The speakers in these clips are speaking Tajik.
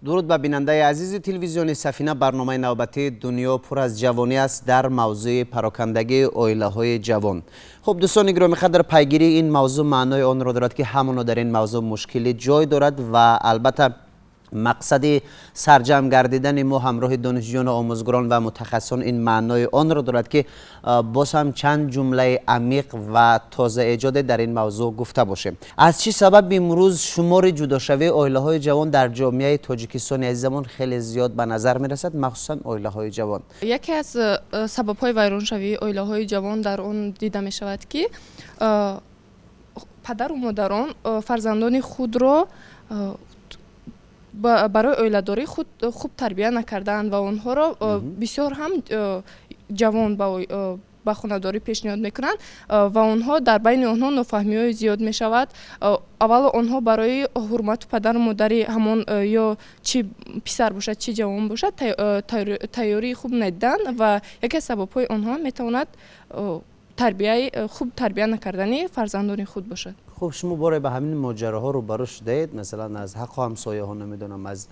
درود به بیننده عزیز تلویزیون سفینه. برنامه نوبتی دنیا پر از جوانی است در موضوع پراکندگی اویله های جوان. خب دوستان گرامی، قدر پیگیری این موضوع معنای آن را دارد که همانا در این موضوع مشکلی جای دارد و البته مقصد سرجم گردیدن ما همراه دانشجویان، آموزگاران و متخصصان این معنای آن را دارد که باز هم چند جمله عمیق و تازه ایجاد در این موضوع گفته باشیم. از چه سبب امروز شمار جداشوی اویله های جوان در جامعه تاجیکستان عزیزمان خیلی زیاد به نظر می رسد، مخصوصا اویله های جوان؟ یکی از سبب های ویرانشوی اویله های جوان در آن دیده می شود که پدر و مادران فرزندان خود را برای اویله‌داری خود خوب تربیت نکردند و آنها را بسیار هم جوان به خانه‌داری پیشنهاد میکنند و آنها در بین آنها نافهمی‌های زیاد می شود. اول آنها برای حرمت پدر و مادری همان یا چی پسر باشد چی جوان باشد تیاری خوب ندیدند و یکی از سبب‌های آنها میتواند خوب تربیت نکردن فرزندان خود باشد. خب شما باره به همین ماجراها رو برای شدید، مثلا از حق همسایه ها، نمیدونم از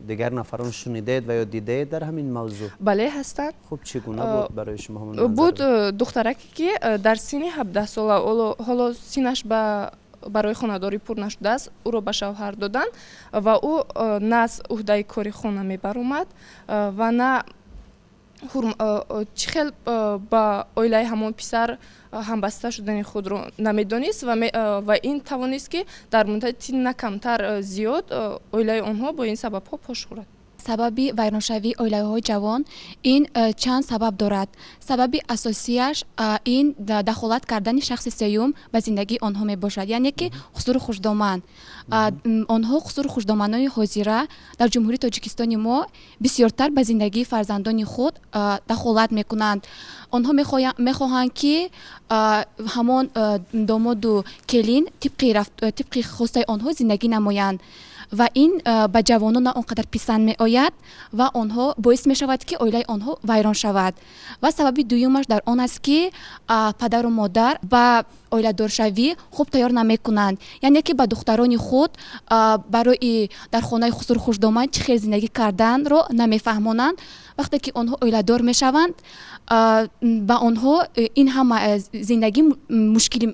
دیگر نفران شنیدید و یا دیدید در همین موضوع؟ بله هستند. خب چگونه بود برای شما همون بود دخترکی که در سن 17 ساله حالا سینش برای خانه‌داری پر نشده است، او را به شوهر دادند و او نه از عهده کاری خانه میبر اومد و نه چه خیلی با اویله همان پسر همبسته شدن خود رو نمیدانست و این توانست که در مدت نه کمتر زیاد اویله آنها با این سبب ها پاش خورد. سببی ویرانشوی اویله های جوان این چند سبب دارد. سبب اساسیش این دخالت کردن شخص سیوم به زندگی آنها می باشد، یعنی که خسور خوشدامن. آنها خسور خوشدامنای حاضره در جمهوری تاجیکستان ما بسیارتر به زندگی فرزندان خود دخالت میکنند. آنها میخواهند که همان داماد و کلین طبق خواسته آنها زندگی نمایند و این به جوانان آنقدر پسند می آید و آنها باعث می شود که اویله آنها ویران شود. و سبب دومش در آن است که پدر و مادر به اویله دارشوی خوب تیار نمی کنند، یعنی که به دختران خود برای در خانه خسور خوشدامن چه خیلی زندگی کردن را نمی فهمانند. وقتی که آنها اویله دار می شوند به آنها این هم زندگی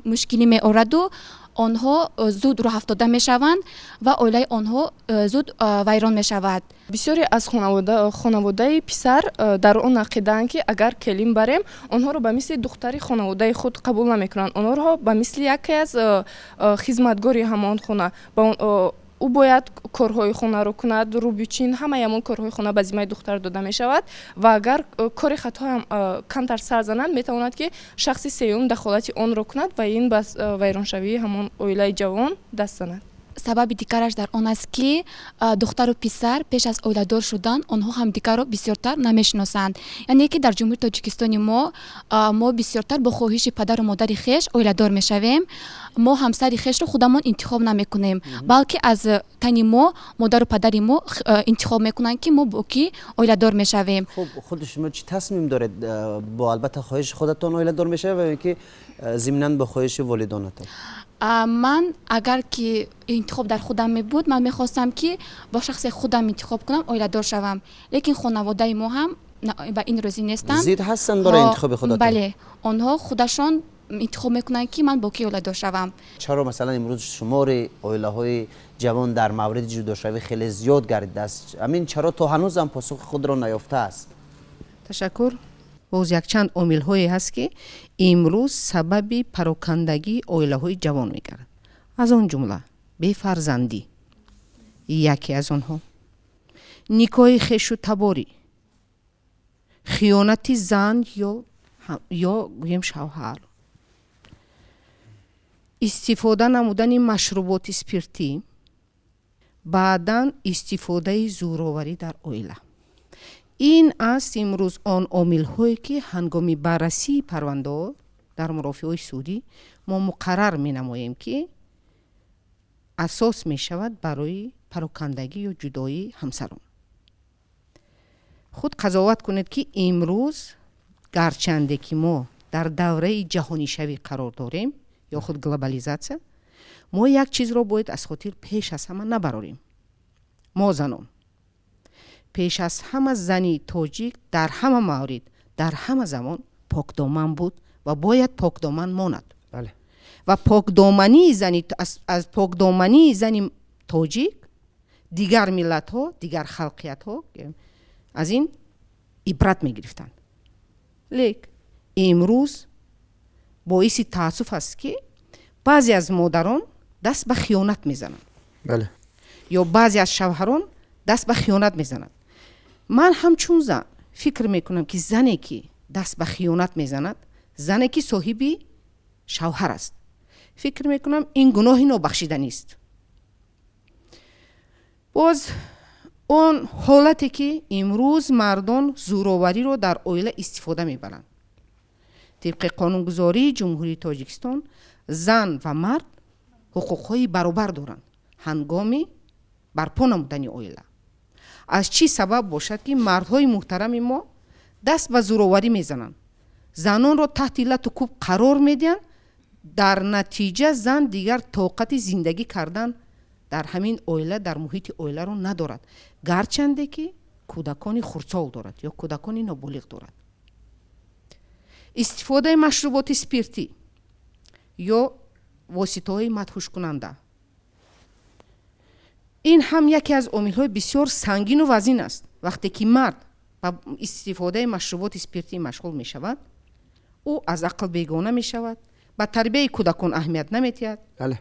مشکلی می آورد و آنها زود راه افتاده می شوند و اویله آنها زود ویران می شود. بسیاری از خانواده پسر در آن عقیده‌اند که اگر کلیم بریم آنها رو به مثل دختری خانواده خود قبول نمی کنند. آنها رو به مثل یکی از خدمتگاری همان خانه او باید کارهای خانه رو کند، رو بیچین همه همون کارهای خانه به ذمه دختر داده می شود و اگر کار خطا هم کمتر سر زنند می تواند که شخص سوم دخالت آن رو کند و این بس ویرانشوی همون اویله جوان دست زند. سبب دیگرش در آن است که دختر و پسر پیش از اویله دار شدن آنها هم دیگر را بسیارتر نمیشناسند، یعنی که در جمهوری تاجیکستان ما بسیارتر با خواهش پدر و مادر خویش اویله دار میشویم. ما همسر خویش رو خودمان انتخاب نمیکنیم، بلکه از تن ما مادر و پدر ما انتخاب میکنن که ما با کی اویله دار میشویم. خب خود شما چی تصمیم دارید؟ با البته خواهش خودتون اویله دار میشوید یا اینکه ضمناً با خواهش والدانتون؟ من اگر که انتخاب در خودم می بود من میخواستم که با شخص خودم انتخاب کنم اویله دار شوم، لیکن خانواده ما هم به این راضی نیستن. زید هستن برای انتخاب خودتون؟ بله، آنها خودشان انتخاب میکنن که من با کی اویله دار شوم. چرا مثلا امروز شمار اویله های جوان در مورد جداشوی خیلی زیاد گردیده است؟ همین چرا تا هنوز هم پاسخ خود را نیافته است؟ تشکر. باز یک چند عامل هایی هست که امروز سبب پراکندگی اویله های جوان میگردد. از آن جمله بی‌فرزندی یکی از آنها، نکاح خویش و تباری، خیانت زن یا گویم شوهر، استفاده نمودن مشروبات اسپریتی، بعداً استفاده زوراوری در اویله. این است امروز آن عامل هایی که هنگام بررسی پرونده در مرافعه سعودی ما مقرر می نماییم که اساس می شود برای پراکندگی یا جدایی همسران. خود قضاوت کنید که امروز گرچنده که ما در دوره جهانی شوی قرار داریم یا خود گلوبالیزاسیون، ما یک چیز را باید از خاطر پیش از همه نبراریم. ما زنان پیش از همه زنی تاجیک در همه مورد در همه زمان پاکدامن بود و باید پاکدامن ماند. بله. و پاکدامنی زنی از پاکدامنی زنی تاجیک دیگر ملت ها دیگر خلقیت ها از این عبرت می گرفتند. لیک امروز باعث تاسف است که بعضی از مادران دست به خیانت میزنند. بله. یا بعضی از شوهران دست به خیانت میزنند. من همچون زن فکر میکنم که زنی که دست به خیانت میزند زنی که صاحبی شوهر است. فکر میکنم این گناهی نابخشیدنی است. باز اون حالتی که امروز مردان زورآوری رو در اویله استفاده میبرند. طبق قانونگذاری جمهوری تاجیکستان زن و مرد حقوقهای برابر دارند هنگام برپا نمودن اویله. از چی سبب باشد که مردهای محترم ما دست به زورآوری میزنند، زنان را تحت لت و کوب قرار میدن، در نتیجه زن دیگر طاقت زندگی کردن در همین اویله در محیط اویله رو ندارد، گرچنده که کودکانی خردسال دارد یا کودکانی نابالغ دارد. استفاده مشروبات اسپریتی یا واسطه‌های مدهوش کننده این هم یکی از عامل‌های بسیار سنگین و وزین است. وقتی که مرد با استفاده مشروبات اسپریتی مشغول می شود او از عقل بیگانه می شود، با تربیت کودکان اهمیت نمی‌دهد، بله.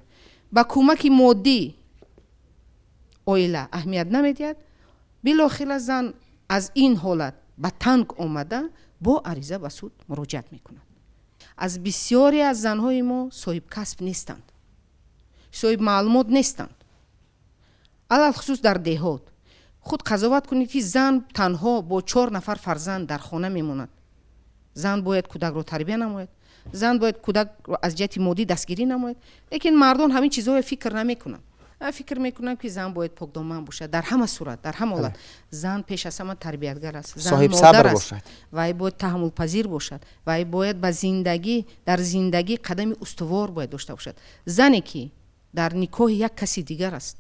با کمک مادی اویله اهمیت نمی‌دهد. بالاخره زن از این حالت به تنگ آمده با عریضه به سود مراجعت می‌کند. از بسیاری از زنهای ما صاحب کسب نیستند، صاحب معلومات نیستند. علل خصوص در دهات خود قضاوت کنید که زن تنها با 4 نفر فرزند در خانه میماند. زن باید کودک رو تربیت نماید، زن باید کودک رو از جهت مادی دستگیری نماید، لیکن مردان همین چیزها فکر نمیکنند. فکر میکنم که زن باید پاکدامن باشد در همه صورت، در همه حالت. زن پیش از همه تربیتگر است، زن صاحب مادر صبر است باشد و ای باید تحمل پذیر باشد و ای باید به زندگی در زندگی قدم استوار باید داشته باشد. زنی که در نکاح یک کسی دیگر است،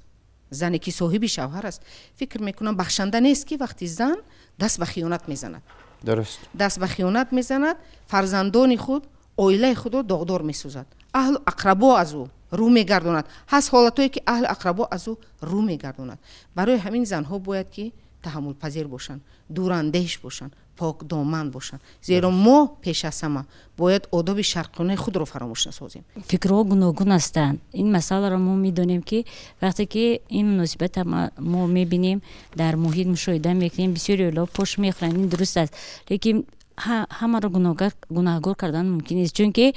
زنی که صاحب شوهر است، فکر میکنم بخشنده نیست که وقتی زن دست به خیانت میزند. درست. دست به خیانت میزند، فرزندان خود اویله خود رو داغدار میسازد، اهل اقربا از او رو میگرداند. هست حالتایی که اهل اقربا از او رو میگرداند. برای همین زنها باید که تحمل پذیر باشند، دوراندیش باشند، پاک دامن باشند، زیرا ما پیش از همه باید آداب شرقانه خود رو فراموش نسازیم. فکرها گوناگون هستند. این مسئله را ما میدونیم که وقتی که این مناسبت ما میبینیم در محیط مشاهده میکنیم بسیاری اولا پشت میخورن، این درست است، لیکن همه را گناهگار کردن ممکن نیست، چون که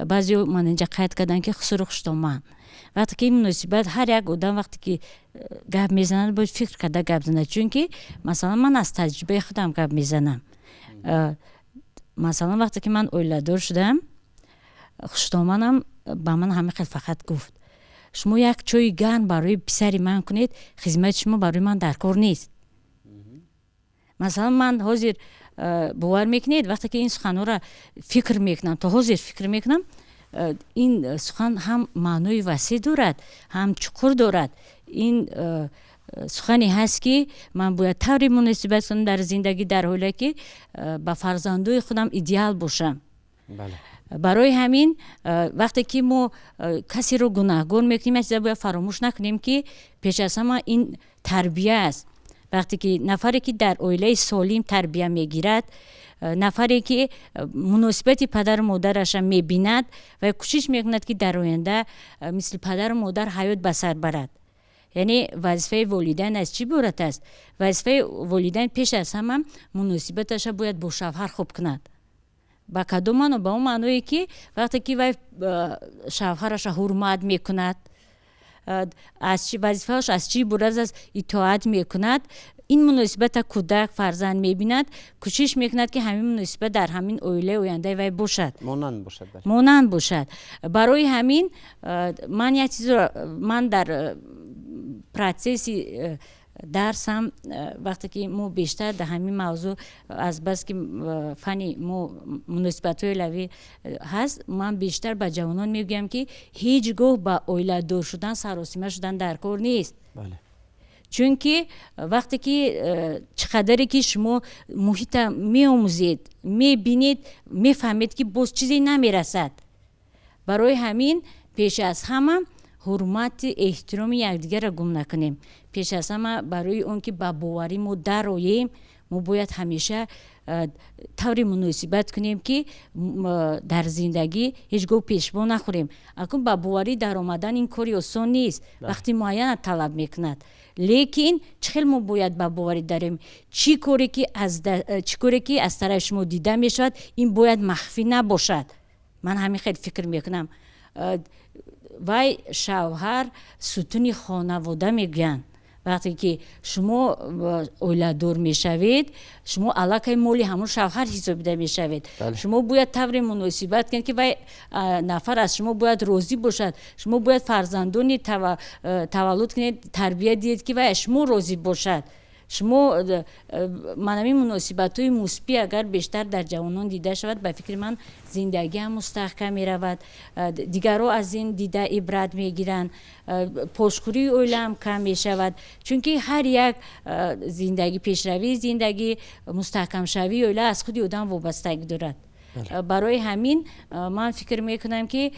بعضی من اینجا قید کردن که خسر خشتامن. وقتی که این مناسبت هر یک آدم وقتی که گپ میزنه باید فکر کرده گپ زنه، چون که مثلا من از تجربه خودم گپ میزنم. مثلا وقتی که من اویله‌دار شدم خشتامنم با من همه خیلی فقط گفت شما یک چای گرم برای پسری من کنید، خدمت شما برای من در کار نیست. مثلا من حاضر باور میکنید وقتی که این سخن‌ها را فکر میکنم تا حاضر فکر میکنم، این سخن هم معنای وسیع دارد هم چقدر دارد. این سخنی هست که من باید طوری مناسبت کنم در زندگی در حالی که با فرزندای خودم ایدئال باشم. بله. برای همین وقتی که ما کسی رو گناهگار میکنیم از باید فراموش نکنیم که پیش از همه این تربیت است. وقتی که نفری که در اویله سالم تربیت میگیرد، نفری که مناسبت پدر و مادرش میبیند و کوشش میکند که در آینده مثل پدر و مادر حیات بسر برد. یعنی وظیفه والدین از چی عبارت است؟ وظیفه والدین پیش از همه مناسبتش باید با شوهر خوب کند. با کدوم معنی؟ با اون معنی که وقتی که وی شوهرش حرمت میکند، از چی وظیفه‌اش از چی عبارت است اطاعت میکند، این مناسبت کودک فرزند میبیند، کوشش میکند که همین مناسبت در همین اویله آینده وی باشد، مانند باشد. برای همین من یک چیز من در پراتسیس درسم وقتی که ما بیشتر در همین موضوع از بس که فنی ما مناسبت اویلوی هست، من بیشتر به جوانان میگم که هیچگاه با اویله دار شدن سراسیمه شدن در کار نیست. بله. چونکه وقتی که چقدری که شما محیط می‌آموزید می‌بینید می‌فهمید که باز چیزی نمی‌رسد. برای همین پیش از همه حرمت احترام یکدیگر را گم نکنیم. پیش از همه برای اون که با باوری ما درآییم ما باید همیشه طوری مناسبت کنیم که در زندگی هیچگاه پیشوا نخوریم. اکنون با باوری در آمدن این کاری آسان نیست، وقتی معین طلب میکند. لیکن چخیل ما باید با باوری داریم چی کاری که از طرف شما دیده میشود این باید مخفی نباشد. من همین خیلی فکر میکنم. وای شوهر ستون خانواده میگن. وقتی که شما اولادور میشوید شما علاقه مولی همون شوهر حسابیده میشوید. شما باید طور مناسبت کنید که وای نفر از شما باید راضی باشد. شما باید فرزندانی تولد کنید تربیت دید که وای شما راضی باشد. شما منمی مناسبت های مثبت اگر بیشتر در جوانان دیده شود به فکر من زندگی هم مستحکم می رود. دیگرها از این دیده عبرت می گیرند. پشتکاری اویله هم کم می شود. چونکه هر یک زندگی پیشروی زندگی مستحکم شوی اویله از خود آدم وابستگی دارد. برای همین من فکر می کنم که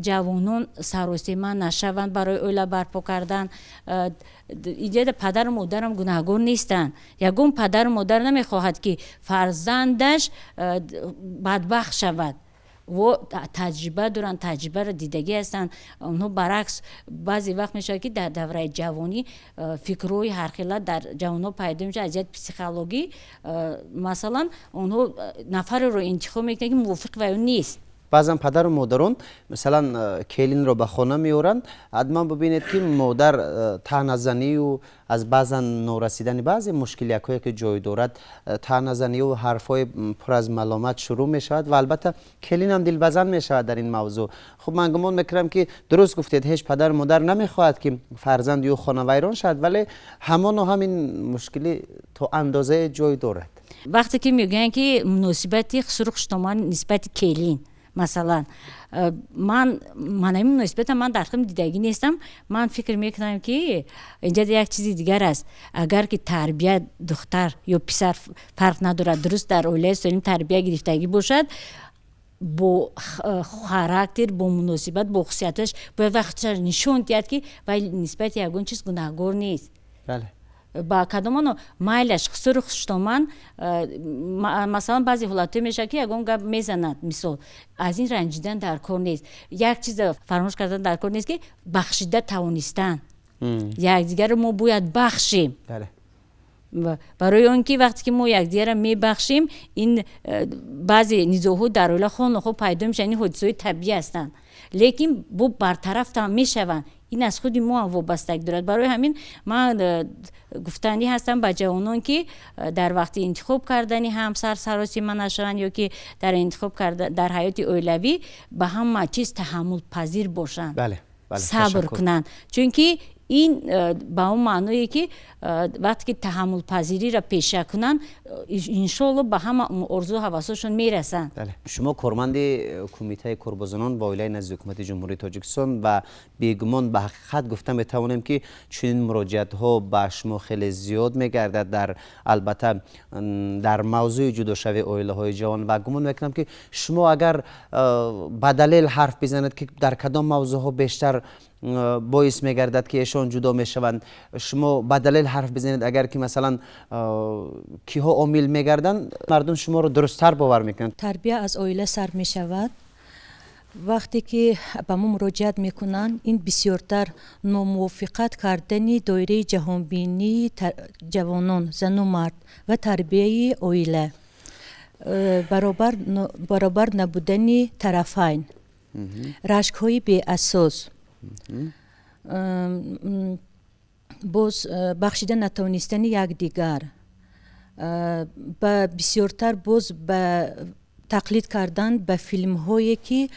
جوانان سراسیمه نشوند برای اویله برپا کردن. ایجاد پدر و مادرم گناهگار نیستند. یگون پدر و مادر نمیخواهد که فرزندش بدبخت شود و تجربه دارن، تجربه را دیدگی هستند. اونها برعکس بعضی وقت میشه که در دوره جوانی فکرهای هر خیلت در جوانها پیدا میشه از پسیکولوژی. مثلا اونها نفر رو انتخاب میکنن که موافق و اون نیست. بعضا پدر و مادران مثلا کلین رو به خانه میورن، حتما ببینید که مادر طعنه‌زنی و از بعضا نورسیدن بعضی مشکلیت‌هایی که جای دارد طعنه‌زنی و حرفای پر از ملامت شروع میشود و البته کلین هم دلبزن میشود در این موضوع. خب من گمان میکنم که درست گفتید هیچ پدر و مادر نمیخواهد که فرزند او خانه ویران شد، ولی همین مشکلی تو اندازه جای دارد. وقتی که میگن که مناسبت خسرو خشتمان نسبت کلین مثلا من این نسبت من در خدمت دیدگی نیستم. من فکر میکنم که اینجا یک چیزی دیگر است. اگر که تربیت دختر یا پسر فرق ندارد درست در اولیه سالم تربیت گرفتگی باشد با خاراکتر با مناسبت با خصوصیتش باید وقتش نشون دهد که ولی نسبت یگون چیز گناهگار نیست. بله. با کدامانو مایلش خسر خشتمان مثلا بعضی حالات میشه که یگون گپ میزند مثال از این رنجیدن در کار نیست. یک چیز فراموش کردن در کار نیست که بخشیده توانستن. یکدیگر رو ما باید بخشیم. بله. برای اون که وقتی که ما یکدیگر رو میبخشیم این بعضی نیزوها در اوله خون خوب پیدا میشن. این حدیثهای طبیعی هستند لیکن با برطرف هم میشوند. این از خودی ما وابستگی دارد. برای همین من گفتنی هستم با جوانان که در وقت انتخاب کردنی همسر سراسیمه نشوند یا که در انتخاب کردن در حیات اولوی به همه چیز تحمل پذیر باشند. بله. صبر کنند. چونکه این با اون معنیه که وقتی که تحمل پذیری را پیشه کنن انشالله به همه ارزو حواسشون میرسن. بله. شما کارمند کمیته کارگزاران با ولی نزد حکومت جمهوری تاجیکستان و بیگمان به حقیقت گفته میتوانیم که چنین مراجعت ها به شما خیلی زیاد میگردد در البته در موضوع جدا شوی اویله های جوان و گمان میکنم که شما اگر به دلیل حرف بزنید که در کدام موضوع ها بیشتر باعث میگردد که ایشان جدا میشوند، شما به دلیل حرف بزنید اگر که مثلا کیها عامل میگردن مردم شما رو درست‌تر باور میکنند. تربیت از اویله سر میشود. وقتی که به ما مراجعت میکنن این بسیارتر ناموافقت کردن دایره جهانبینی جوانان زن و مرد و تربیه اویله برابر نبودن طرفین رشک های بی اساس باز بخشیده نتوانستن یکدیگر با بسیارتر باز به تقلید کردن به فیلم هایی که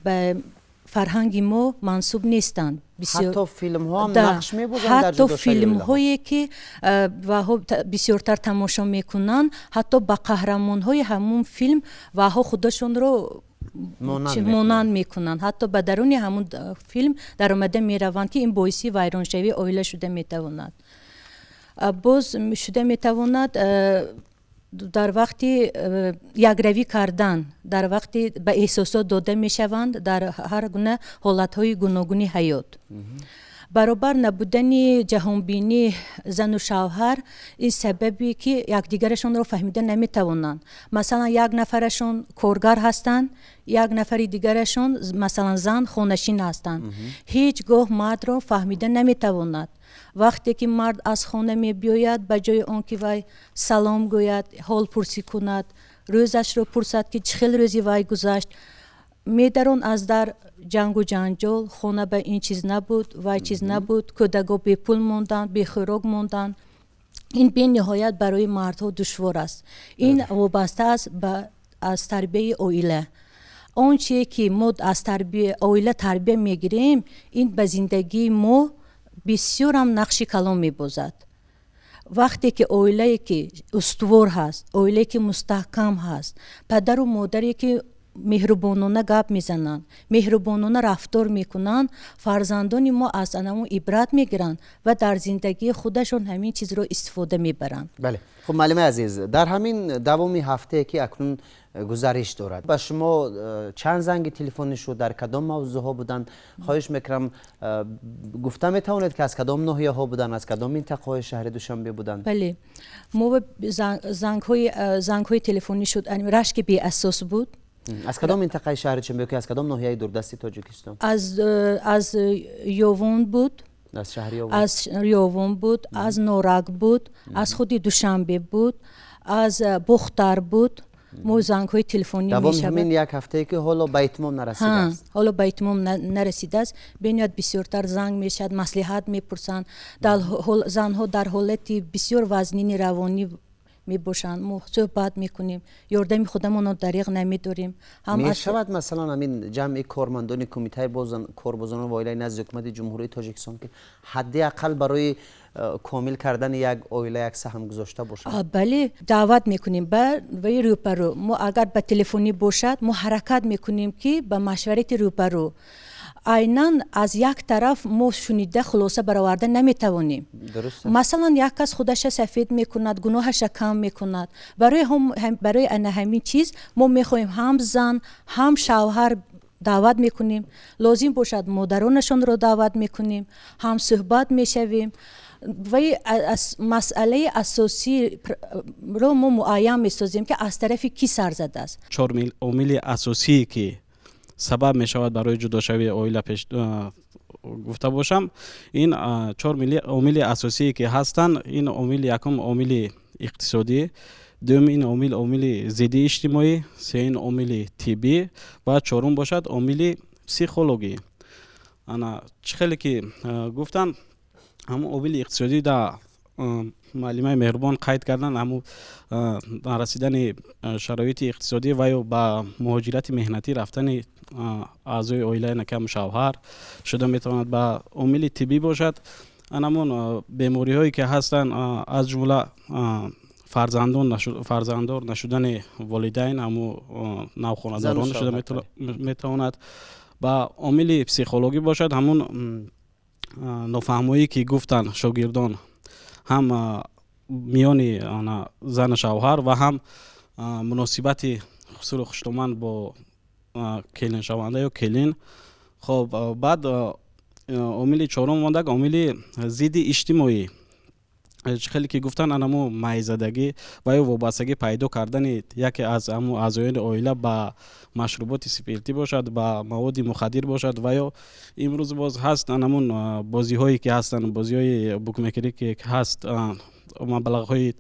به فرهنگ ما منسوب نیستند. حتی فیلم ها هم نقش می‌بازند در جدا حتی فیلم هایی که بسیارتر تماشا میکنن حتی با قهرمان های همون فیلم و ها خودشون رو монанд мекунанд. ҳатто ба даруни ҳамун филм даромада мераванд ки ин боиси вайроншавии оила шуда метавонад. боз шуда метавонад дар вақти якравӣ кардан, дар вақти ба эҳсосот дода мешаванд дар ҳар гуна ҳолатҳои гуногуни ҳаёт. баробар набудани ҷаҳонбинии зану шавҳар ин сабаби ки якдигарашонро фаҳмида наметавонанд. масалан як нафарашон коргар ҳастанд, як нафари дигарашон масалан зан хонашин ҳастанд. ҳеҷ гоҳ мардро фаҳмида наметавонад. вақте ки мард аз хона мебиёяд, ба ҷои он ки вай салом гӯяд, ҳолпурсӣ кунад, рӯзашро пурсад ки чӣ хел рӯзи вай гузашт, медарон аз дар ҷангу ҷанҷол, хона ба ин чиз набуд, вай чиз набуд, кӯдаго бепул монданд, бехӯрок монданд. ин бениҳоят барои мардҳо душвор аст. ин вобаста аст аз тарбияи оила. он чие ки мо аз оила тарбия мегирем, ин ба зиндагии мо бисёрам нақши калон мебозад. вақте ки оилае ки устувор ҳаст, оилае ки мустаҳкам ҳаст, падару модаре ки меҳрубонона гап мезананд, меҳрубонона рафтор мекунанд, фарзандони мо аз анамон ибрат мегиранд ва дар зиндагии худашон ҳамин чизро истифода мебаранд. бале хуб маълима азиз, дар ҳамин давоми ҳафтае ки акнун гузариш дорад, ба шумо чанд занги телефони шуд, дар кадом мавзӯъҳо буданд? хоҳиш мекунам гуфта метавонед ки аз кадом ноҳияҳо буданд, аз кадом минтақаҳои шаҳри Душанбе буданд? бале мо зангҳои телефонӣ шуд рашки беасос буд. аз кадом минтақаи шаҳри Чимбе, аз кадом ноҳияи дурдасти Тоҷикистон? аз ёвон буд, аз шаҳри аз ёвон буд, аз норак буд, аз худи Душанбе буд, аз бухтар буд. мо зангҳои телефонӣ давоми ҳамин як ҳафтае ки ҳоло ба итмом нарасидааст. ҳоло ба итмом нарасидааст. бениҳоят бисёртар занг мешавад, маслиҳат мепурсанд. занҳо дар ҳолати бисёр вазнини равонӣ мебошанд. мо суҳбат мекунем, ёрдами худамонро дариғ намедорем. мешавад масалан ҳамин ҷамъи кормандони кумитаи корбозони оилаи назди ҳукумати ҷумҳурии Тоҷикистон ки ҳадди ақал барои комил кардани як оила як саҳм гузошта бошад? бале даъват мекунем ба рӯбарӯ. мо агар ба телефонӣ бошад, мо ҳаракат мекунем ки ба машварати рӯбарӯ. айнан аз як тараф мо шунида хулоса бароварда наметавонем. масалан як кас худаша сафед мекунад, гуноҳаша кам мекунад. барои ана ҳамин чиз мо мехоҳем ҳам зан ҳам шавҳар даъват мекунем. лозим бошад модаронашонро даъват мекунем, ҳам суҳбат мешавем. ваи масъалаи асосиро мо муайян месозем ки аз тарафи ки сар задааст. 4 омили асосие ки сабаб мешавад барои ҷудошавии оила пеш гуфта бошам. ин 4 омили асосие ки ҳастанд, ин омили якум омили иқтисодӣ, дуюм ин омили зидди иҷтимоӣ, сеюм омили тиббӣ ва чорум бошад омили психологӣ. ана чӣ хеле ки гуфтан ҳамун омили иқтисодӣ да маълимаи меҳрубон қайд кардан, ҳамун расидани шароити иқтисодӣ ва ё ба муҳоҷирати меҳнатӣ рафтани аъзои оилаи накам шавҳар шуда метавонад. ба омили тиббӣ бошад, анамон бемориҳое ки ҳастанд, аз ҷумла фарзанддор нашудани волидайн, ҳамун навхонадорон шуда метавонад. ба омили психологӣ бошад, ҳамун нофаҳмоие ки гуфтанд шогирдон, ҳам миёни зану шавҳар ва ҳам муносибати хусуру хуштоманд бо келиншаванда ё келин. хоб баъд омили чорум мондак, омили зидди иҷтимоӣ. чӣ хеле ки гуфтан анамо майъзадагӣ ва ё вобастагӣ пайдо кардани яке аз ҳамун аъзоёни оила ба машруботи спиртӣ бошад, ба маводи мухаддир бошад ва ё имрӯз боз ҳаст анамун бозиҳое ки ҳастанд, бозиҳои букмекерӣ ки ҳаст, маблағҳои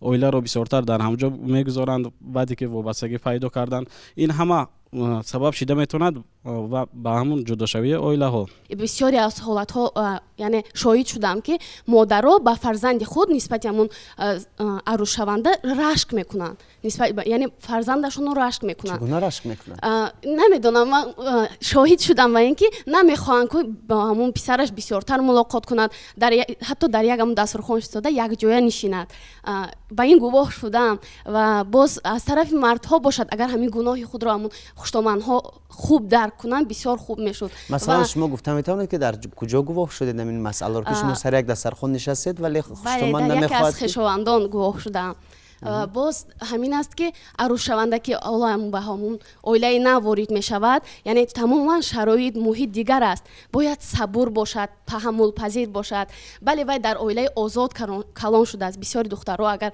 оиларо бисёртар дар ҳамҷо мегузоранд баъде ки вобастагӣ пайдо карданд. ин ҳама сабаб шида метавонад ва ба ҳамун ҷудошавии оилаҳо. бисёре аз ҳолатҳо яъне шоҳид шудам ки модаро ба фарзанди худ нисбати ҳамун арӯзшаванда рашк мекунанд, яъне фарзандашонро рашк мекунанд. чигуна рашк мекунанд? намедонам, ман шоҳид шудам ба ин ки намехоҳанд ки ба ҳамун писараш бисёртар мулоқот кунад, ҳатто дар як ҳамун дастурхон истода якҷоя нишинад. ба ин гувоҳ шудам ва боз аз тарафи мардҳо бошад, агар ҳамин гуноҳи худро ҳамун хуштоманҳо хуб дарк кунанд бисёр хуб мешуд. مثلا شما گفتم میتونید که در کجا گواه شدید در این مسئله رو که شما سر یک دسترخوان نشستید ولی خوشتمان در یکی از نمیخواد خیشاوندان گواه شدم. باز همین است که عروس شونده که اولامون به همون اویلای نو وارد می شود، یعنی تماما شرایط محیط دیگر است. باید صبور باشد، تحمل پذیر باشد. بله وای در اویلای آزاد کلان شده است. بسیاری دخترها اگر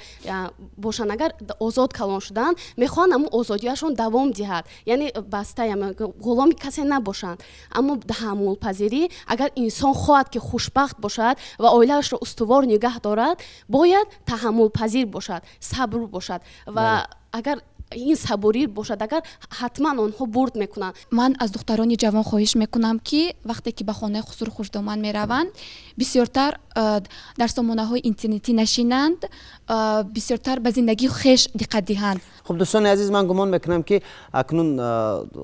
باشند، اگر آزاد کلان شدن میخوان اما آزادیشون دوام دهد، یعنی بسته غلام کسی نباشند. اما تحمل پذیری اگر انسان خواهد که خوشبخت باشد و اویلایش را استوار نگه دارد، باید تحمل پذیر باشد، صبر باشد و اگر این صبوری باشد اگر حتما آنها برد میکنند. من از دختران جوان خواهش میکنم که وقتی که به خانه خسرو خوشدامن میروند بسیارتر در سامانه‌های اینترنتی نشینند، بسیارتر به زندگی خویش دقت دهند. خب دوستان عزیز، من گمان میکنم که اکنون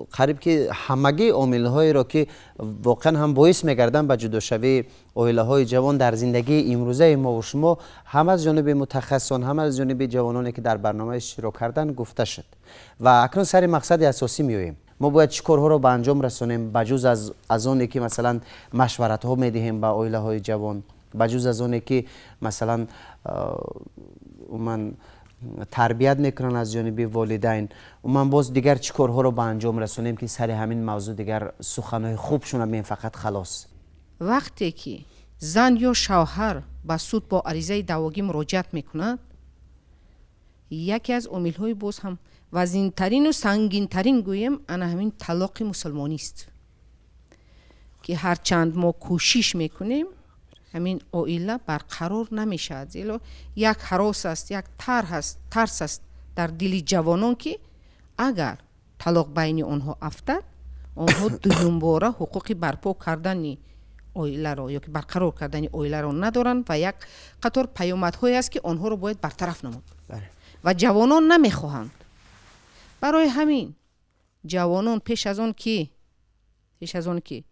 قریب که همگی عامل‌هایی را که واقعا هم باعث میگردن به جداشوی عائله‌های جوان در زندگی امروزه ما و شما هم از جانب متخصصان هم از جانب جوانانی که در برنامه شروع کردن گفته شد و اکنون سر مقصد اساسی میاییم. ما باید چه کارها رو به انجام رسونیم بجز از اونی که مثلا مشورت ها میدهیم به عائله‌های جوان، بجز از اونی که مثلا من تربیت میکنن از جانب والدین، من باز دیگر چه کارها رو به انجام رسونیم که سر همین موضوع دیگر سخنهای خوب شنویم فقط خلاص. وقتی که زن یا شوهر به سود با عریضه دعواگی مراجعت میکند، یکی از عامل‌های باز هم وزین‌ترین و سنگین‌ترین گویم انا همین طلاق مسلمانی است که هرچند ما کوشش میکنیم همین عائله برقرار نمیشد، زیرا یک هراس است، یک ترس است در دل جوانان که اگر طلاق بین آنها افتد آنها دوم باره حقوق برپا کردن عائله را یا که برقرار کردن عائله را ندارند و یک قطار پیامدهایی است که آنها را باید برطرف نمود و جوانان نمیخواهند. برای همین جوانان پیش از آن که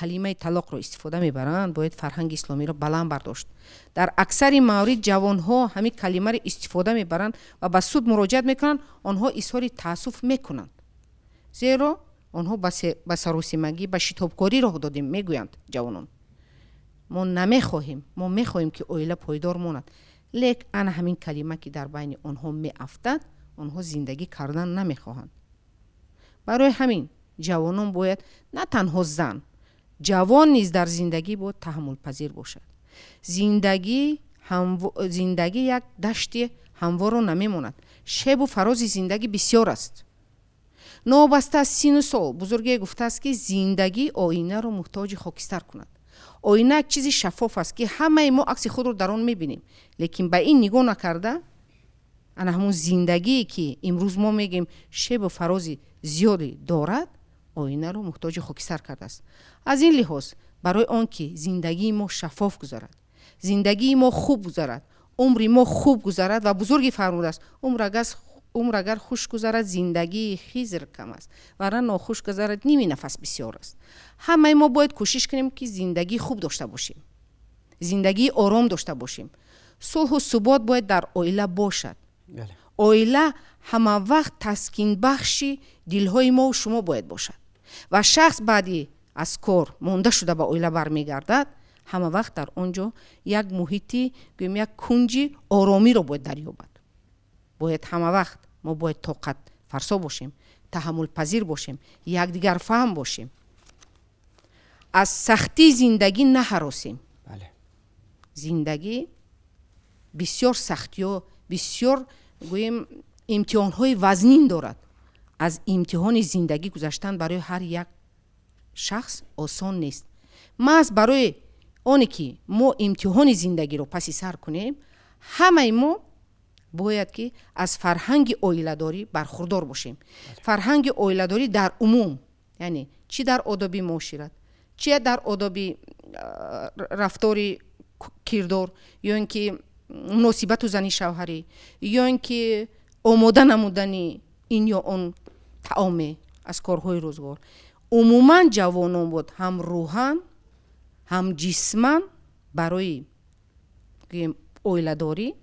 کلمه طلاق را استفاده میبرند باید فرهنگ اسلامی را بلند برداشت. در اکثر موارد جوان ها همین کلمه را استفاده میبرند و به سود مراجعت میکنند، آنها اظهار تاسف میکنند زیرا آنها به سراسیمگی به شتابکاری راه دادیم. میگویند جوانان ما نمیخواهیم، ما میخواهیم که عائله پایدار ماند، لیک انا همین کلمه که در بین آنها میافتد آنها زندگی کردن نمیخواهند. برای همین جوانان باید نه تنها زن، جوان نیز در زندگی باید تحمل پذیر باشد. زندگی یک دشت هموار رو نمیماند، شب و فراز زندگی بسیار است. نابسته از سین و سال بزرگی گفته است که زندگی آینه رو محتاج خاکستر کند. آینه یک چیزی شفاف است که همه ما عکس خود رو در آن میبینیم، لیکن به این نگاه نکرده انا همون زندگی که امروز ما میگیم شب و فراز زیادی دارد آینه رو محتاج خاکستر کرده است. از این لحاظ برای آنکه زندگی ما شفاف گذرد، زندگی ما خوب گذرد، عمر ما خوب گذرد و بزرگی فرموده است عمر اگر خوش گذرد زندگی خیزر کم است ورنه ناخوش گذرد نیمی نفس بسیار است. همه ما باید کوشش کنیم که زندگی خوب داشته باشیم، زندگی آرام داشته باشیم. صلح و ثبات باید در عائله باشد. عائله همه وقت تسکین بخشی دلهای ما و شما باید باشد و شخص بعدی از کار مانده شده به عائله برمیگردد همه وقت در آنجا یک محیطی گویم یک کنجی آرامی رو باید دریابد. باید همه وقت ما باید طاقت فرسا باشیم، تحمل پذیر باشیم، یکدیگر فهم باشیم، از سختی زندگی نهراسیم. زندگی بسیار سختی و بسیار گویم امتحان‌های وزنین دارد. از امتحان زندگی گذشتن برای هر یک شخص آسان نیست. محض برای آنی که ما امتحان زندگی رو پسی سر کنیم همه ما باید که از فرهنگ عائله‌داری برخوردار باشیم. فرهنگ عائله‌داری در عموم یعنی چی در آداب معاشرت، چی در آداب رفتار کردار، یا اینکه مناسبت و زنی شوهری، یا اینکه آماده نمودن این یا اون طعام از کارهای روزگار. عموما جوانان بود هم روحان هم جسمان برای عائله‌داری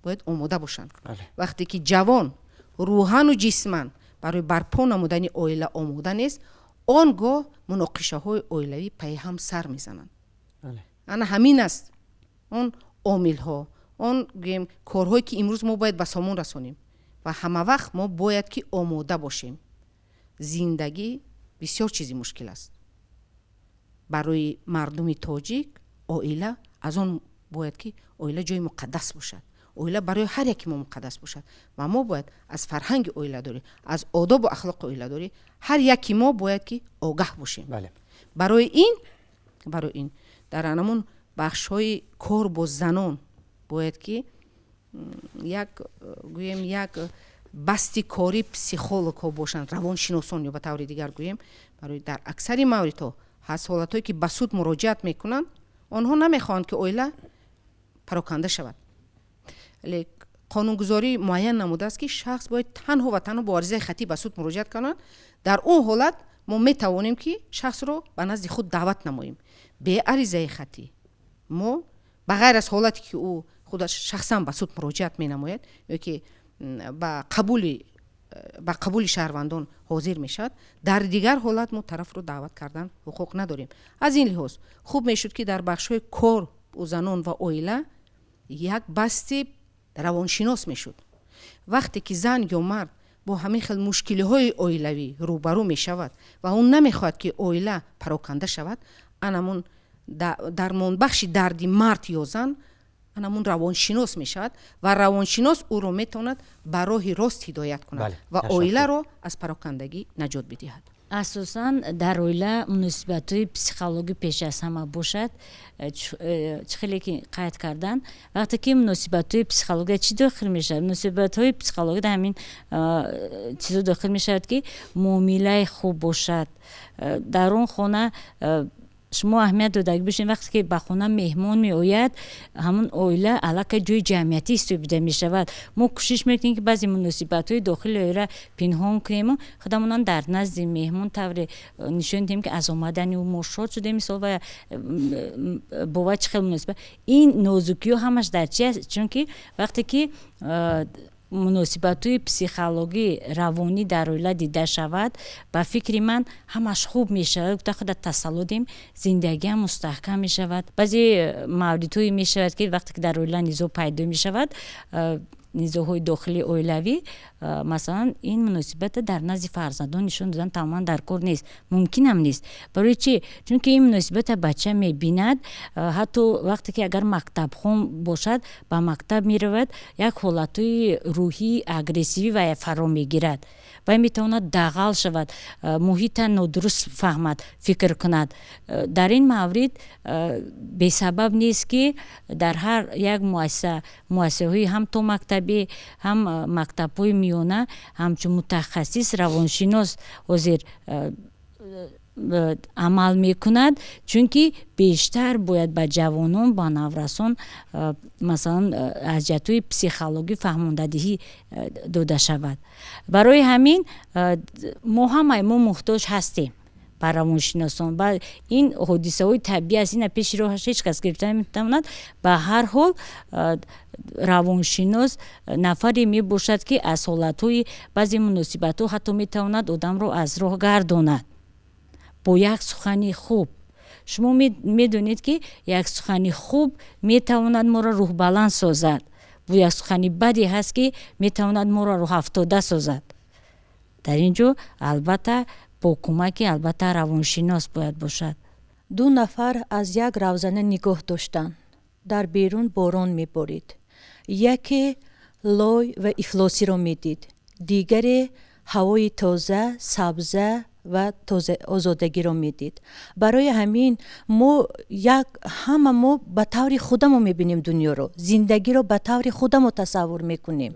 باید آماده باشند. وقتی که جوان روحان و جسمان барои барпо намудани оила омода нест, он гоҳ муноқишаҳои оилавӣ пай ҳам сар мезананд. ана ҳамин аст он омилҳо, он гӯем корҳое ки имрӯз мо бояд ба сомон расонем ва ҳама вақт мо бояд ки омода бошем. зиндагӣ бисёр чизи мушкил аст. барои мардуми тоҷик оила аз он бояд ки оила ҷои муқаддас бошад. оила барои ҳар яки мо муқаддас бошад ва мо бояд аз фарҳанги оиладорӣ, аз одобу ахлоқи оиладорӣ ҳар яки мо бояд ки огаҳ бошем. барои ин дар анамун бахшҳои кор бо занон бояд ки як басти кори психологҳо бошанд, равоншиносон ё ба таври дигар гӯем, барои дар аксари мавридҳо ҳаст ҳолатҳое ки ба суд муроҷиат мекунанд, онҳо намехоҳанд ки оила пароканда шавад. вале қонунгузорӣ муайян намудааст ки шахс бояд танҳо ва танҳо бо аризаи хатӣ ба суд муроҷиат кунад. дар он ҳолат мо метавонем ки шахсро ба назди худ даъват намоем. бе аризаи хатӣ мо ба ғайр аз ҳолате ки ӯ худаш шахсан ба суд муроҷиат менамояд ё ки ба қабули шаҳрвандон ҳозир мешавад, дар дигар ҳолат мо тарафро даъват кардан ҳуқуқ надорем. аз ин лиҳоз хуб мешуд ки дар бахшҳои кор у занон ва оила як басти равоншинос мешуд. вақте ки зан ё мард бо ҳамин хел мушкилиҳои оилавӣ рӯбарӯ мешавад ва ӯ намехоҳад ки оила пароканда шавад, анамун дармонбахши дарди мард ё зан анамун равоншинос мешавад ва равоншинос ӯро метавонад ба роҳи рост ҳидоят кунад ва оиларо аз парокандагӣ наҷот бидиҳад. асосан дар оила муносибатҳои психологӣ пеш аз ҳама бошад. чӣ хеле ки қайд кардан, вақте ки муносибатҳои психология чӣ дохил мешавад? муносибатҳои психология ҳамин чизо дохил мешавад ки муомилаи хуб бошад. дар он хона шумо аҳамият додагӣ бошед, вақте ки ба хона меҳмон меояд, ҳамон оила аллакай ҷои ҷамъиятӣ истифода мешавад. мо кӯшиш мекунем ки баъзе муносибатҳои дохили оила пинҳон кунему, худамонан дар назди меҳмон тавре нишон диҳем ки аз омадани ӯ мо шод шудем, мисол ва боварӣ чӣ хел муносибат. ин нозукиҳо ҳамаш дар чи аст? чунки вақте ки муносибатҳои психологӣ равонӣ дар оила дида шавад, ба фикри ман ҳамаш хуб мешавад, гуфта худа тасаллу дем, зиндагиам мустаҳкам мешавад. баъзе мавридҳое мешавад ки вақте ки дар оила низоъ пайдо мешавад, низоъҳои дохили оилавӣ, масалан ин муносибата дар назди фарзандон нишон додан тамоман дар кор нест, мумкинам нест. барои чӣ? чунки ин муносибата бача мебинад, ҳатто вақте ки агар мактабхон бошад, ба мактаб меравад, як ҳолатҳои рӯҳии агрессивӣ ва фаро мегирад. вай метавонад дағал шавад, муҳита нодуруст фаҳмад, фикр кунад. дар ин маврид бесабаб нест ки дар ҳар як муассисаҳои ҳам то мактаби, ҳам мактабҳои миёна ҳамчун мутахассис равоншинос ҳозир амал мекунад, чунки бештар бояд ба ҷавонон, ба наврасон масалан аз ҷиҳатҳои психологӣ фаҳмондадиҳӣ дода шавад. барои ҳамин мо ҳамаи мо муҳтоҷ ҳастем ба равоншиносон. ба ин ҳодисаҳои табиӣ аст, ина пеши роҳаш ҳеҷ кас гирифта наметавонад. ба ҳар ҳол равоншинос нафаре мебошад ки аз ҳолатҳои баъзе муносибатҳо ҳатто метавонад одамро аз роҳ гардонад бо як сухани хуб. шумо медонед ки як сухани хуб метавонад моро рӯҳбаланд созад, бо як сухани баде ҳаст ки метавонад моро роҳафтода созад. дар ин ҷо албатта бо кӯмаки албатта равоншинос бояд бошад. 2 нафар аз як равзана нигоҳ доштанд. дар берун борон меборид. яке лой ва ифлосиро медид, дигаре ҳавои тоза, сабза ва озодагиро медид. барои ҳамин ҳама мо ба таври худамо мебинем дунёро, зиндагиро ба таври худамо тасаввур мекунем.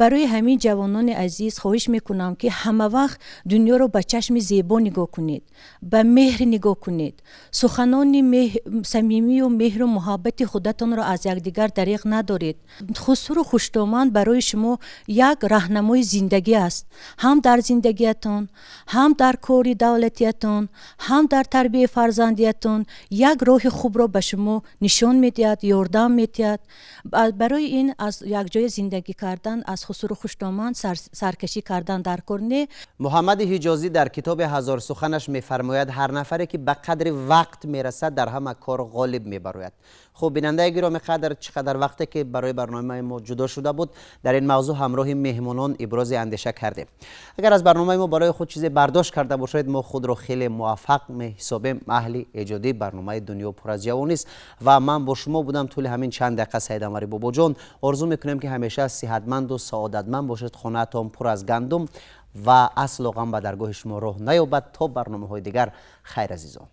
барои ҳамин ҷавонони азиз хоҳиш мекунам ки ҳама вақт дунёро ба чашми зебо нигоҳ кунед, ба меҳр нигоҳ кунед. суханони самимию меҳру муҳаббати худатонро аз якдигар дариқ надоред. хусру хушдоманд барои шумо як раҳнамои зиндагӣ аст, ҳам дар зиндагиятон, ҳам дар кори давлатиятон, ҳам дар тарбияи фарзандиятон як роҳи хубро ба шумо нишон медиҳад, ёрдам медиҳад. барои ин аз якҷоя зиндагӣ кардан аз از خسرو خوشتومان سرکشی کردن در کرنه. محمد حجازی در کتاب هزار سخنش میفرماید هر نفری که به قدر وقت میرسد در همه کار غالب میبراید. خب بیننده گرامی قدر چقدر وقتی که برای برنامه ما جدا شده بود در این موضوع همراه مهمانان ابراز اندیشه کردیم. اگر از برنامه ما برای خود چیزی برداشت کرده باشید ما خود را خیلی موفق میحسابیم. اهل ایجادی برنامه دنیا پر از جوانی است و من با شما بودم طول همین چند دقیقه. سید انوری بابا جان آرزو میکنیم که همیشه صحتمند و سعادتمند باشید، خانه‌تان پر از گندم و اصل و غم به درگاه شما راه نیابد. تا برنامه های دیگر خیر عزیزان.